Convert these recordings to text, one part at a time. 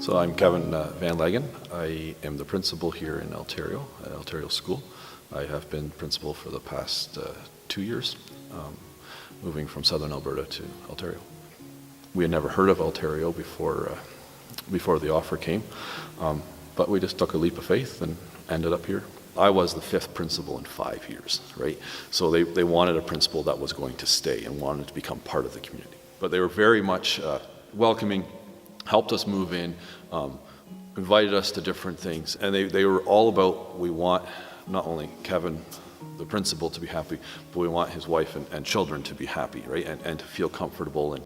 So I'm Kevin Van Leggen. I am the principal here in Altario, at Altario School. I have been principal for the past 2 years, moving from southern Alberta to Altario. We had never heard of Altario before the offer came, but we just took a leap of faith and ended up here. I was the 5th principal in 5 years, right? So they wanted a principal that was going to stay and wanted to become part of the community. But they were very much welcoming, helped us move in, invited us to different things, and they were all about, we want not only Kevin, the principal, to be happy, but we want his wife and children to be happy, right, and to feel comfortable. And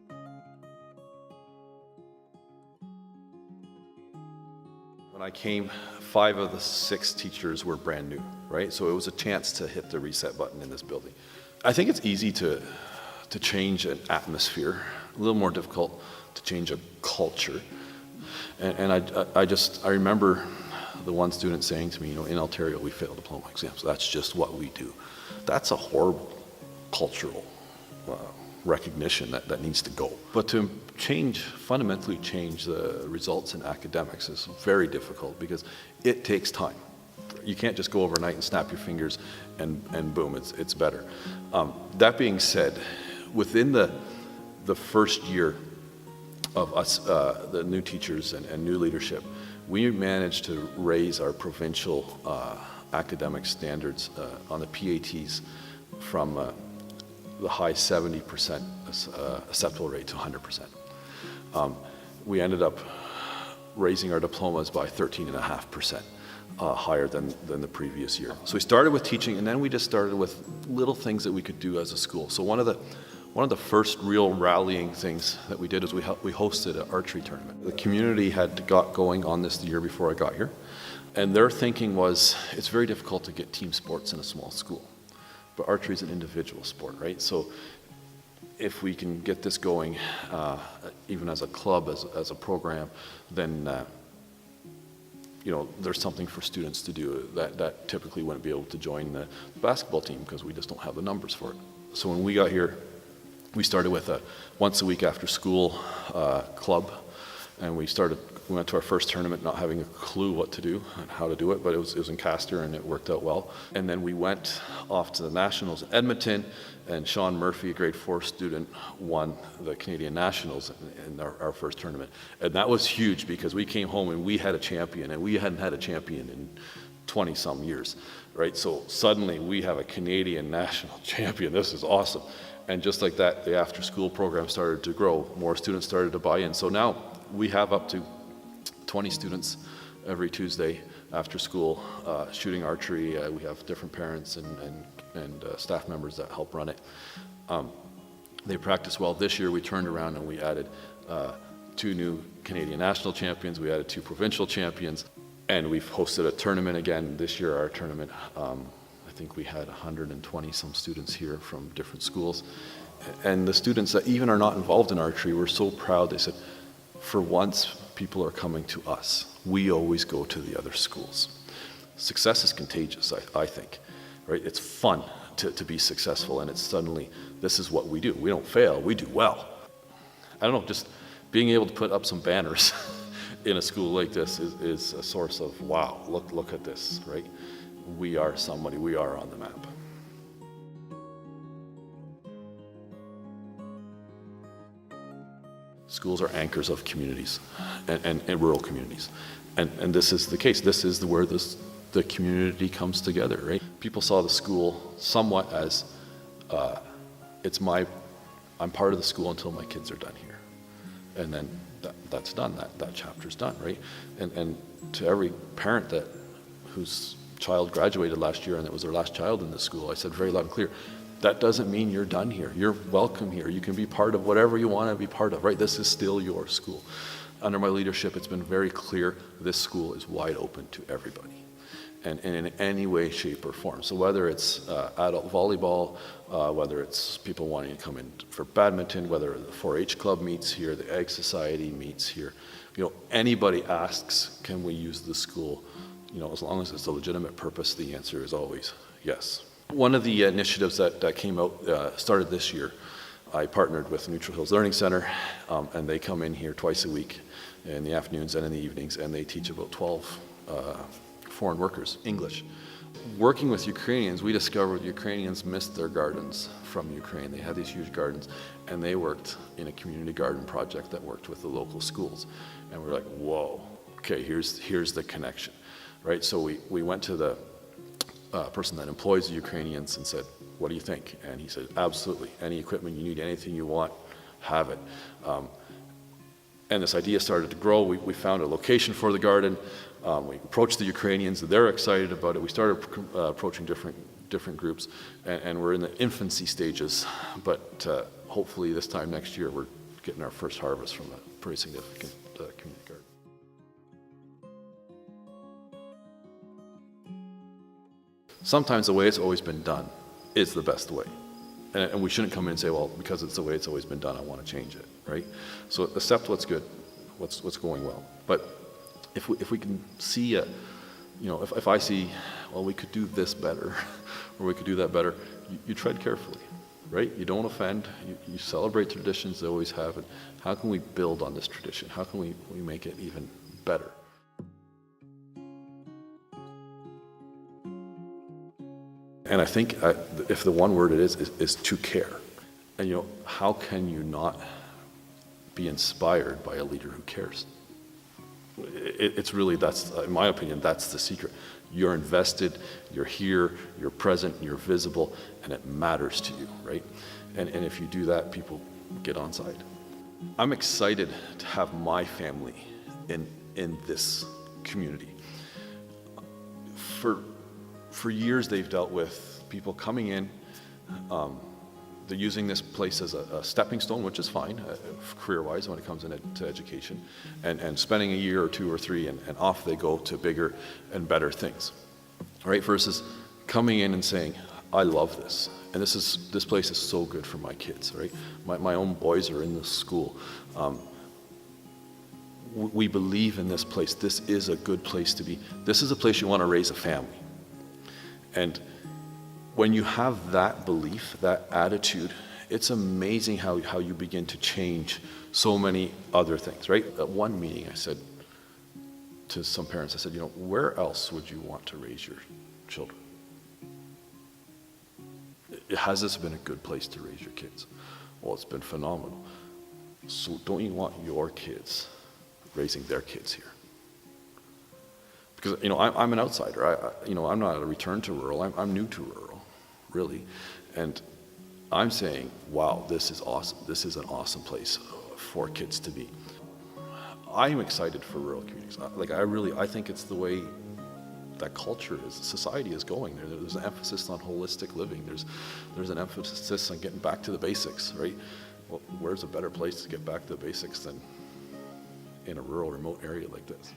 when I came, 5 of the 6 teachers were brand new, right? So it was a chance to hit the reset button in this building. I think it's easy to change an atmosphere, a little more difficult to change a culture. And I remember the one student saying to me, in Altario we fail diploma exams. That's just what we do. That's a horrible cultural recognition that needs to go. But to fundamentally change the results in academics is very difficult because it takes time. You can't just go overnight and snap your fingers and boom, it's better. That being said, within the first year of us, the new teachers and new leadership, we managed to raise our provincial academic standards on the PATs from the high 70% acceptable rate to 100%. We ended up raising our diplomas by 13.5%. Higher than the previous year. So we started with teaching, and then we just started with little things that we could do as a school. So one of the first real rallying things that we did is we hosted an archery tournament. The community had got going on this the year before I got here, and their thinking was it's very difficult to get team sports in a small school, but archery is an individual sport, right? So if we can get this going, even as a club, as a program, then there's something for students to do that typically wouldn't be able to join the basketball team because we just don't have the numbers for it. So when we got here, we started with a once a week after school club, and we went to our first tournament not having a clue what to do and how to do it, but it was in Castor and it worked out well. And then we went off to the Nationals in Edmonton, and Sean Murphy, a grade 4 student, won the Canadian Nationals in our first tournament. And that was huge because we came home and we had a champion, and we hadn't had a champion in 20-some years, right? So suddenly we have a Canadian national champion. This is awesome. And just like that, the after-school program started to grow. More students started to buy in. So now we have up to 20 students every Tuesday after school shooting archery. We have different parents and staff members that help run it. They practice well. This year we turned around and we added 2 new Canadian national champions. We added 2 provincial champions, and we've hosted a tournament again. This year our tournament, I think we had 120 some students here from different schools. And the students that even are not involved in archery were so proud. They said, for once people are coming to us. We always go to the other schools. Success is contagious, I think. Right? It's fun to be successful, and it's suddenly, this is what we do. We don't fail, we do well. I don't know, just being able to put up some banners in a school like this is a source of, wow, look at this, right? We are somebody, we are on the map. Schools are anchors of communities and rural communities. And this is the case. This is where the community comes together, right? People saw the school somewhat as, I'm part of the school until my kids are done here. And then that's done, that chapter's done, right? And to every parent whose child graduated last year and it was their last child in this school, I said very loud and clear, that doesn't mean you're done here. You're welcome here. You can be part of whatever you want to be part of, right? This is still your school. Under my leadership, it's been very clear this school is wide open to everybody, and in any way, shape, or form. So whether it's adult volleyball, whether it's people wanting to come in for badminton, whether the 4-H club meets here, the Ag Society meets here, anybody asks, can we use the school? As long as it's a legitimate purpose, the answer is always yes. One of the initiatives that came out, started this year, I partnered with Neutral Hills Learning Center, and they come in here twice a week in the afternoons and in the evenings, and they teach about 12 foreign workers English. Working with Ukrainians, we discovered Ukrainians missed their gardens from Ukraine. They had these huge gardens, and they worked in a community garden project that worked with the local schools. And we were like, whoa, okay, here's the connection, right? So we went to the person that employs the Ukrainians and said, what do you think? And he said, absolutely, any equipment you need, anything you want, have it. And this idea started to grow. We found a location for the garden. We approached the Ukrainians. They're excited about it. We started approaching different groups, and we're in the infancy stages. But hopefully this time next year, we're getting our first harvest from a pretty significant community garden. Sometimes the way it's always been done is the best way. And we shouldn't come in and say, well, because it's the way it's always been done, I want to change it, right? So accept what's good, what's going well. But if we can see, if I see, well, we could do this better, or we could do that better, you tread carefully, right? You don't offend, you celebrate traditions they always have, and how can we build on this tradition? How can we make it even better? And I think if the one word it is to care. And how can you not be inspired by a leader who cares? It's really, that's, in my opinion, that's the secret. You're invested, you're here, you're present, you're visible, and it matters to you, right? And if you do that, people get on side. I'm excited to have my family in this community. For years, they've dealt with people coming in. They're using this place as a stepping stone, which is fine, career-wise, when it comes into education, and spending a year or two or three, and off they go to bigger and better things, right? Versus coming in and saying, I love this, and this place is so good for my kids, right? My own boys are in this school. We believe in this place. This is a good place to be. This is a place you want to raise a family. And when you have that belief, that attitude, it's amazing how you begin to change so many other things, right? At one meeting, I said to some parents, I said, where else would you want to raise your children? Has this been a good place to raise your kids? Well, it's been phenomenal. So don't you want your kids raising their kids here? Because, I'm an outsider. I'm not a return to rural. I'm new to rural, really. And I'm saying, wow, this is awesome. This is an awesome place for kids to be. I'm excited for rural communities. I think it's the way that culture is, society is going. There's an emphasis on holistic living. There's an emphasis on getting back to the basics, right? Well, where's a better place to get back to the basics than in a rural, remote area like this?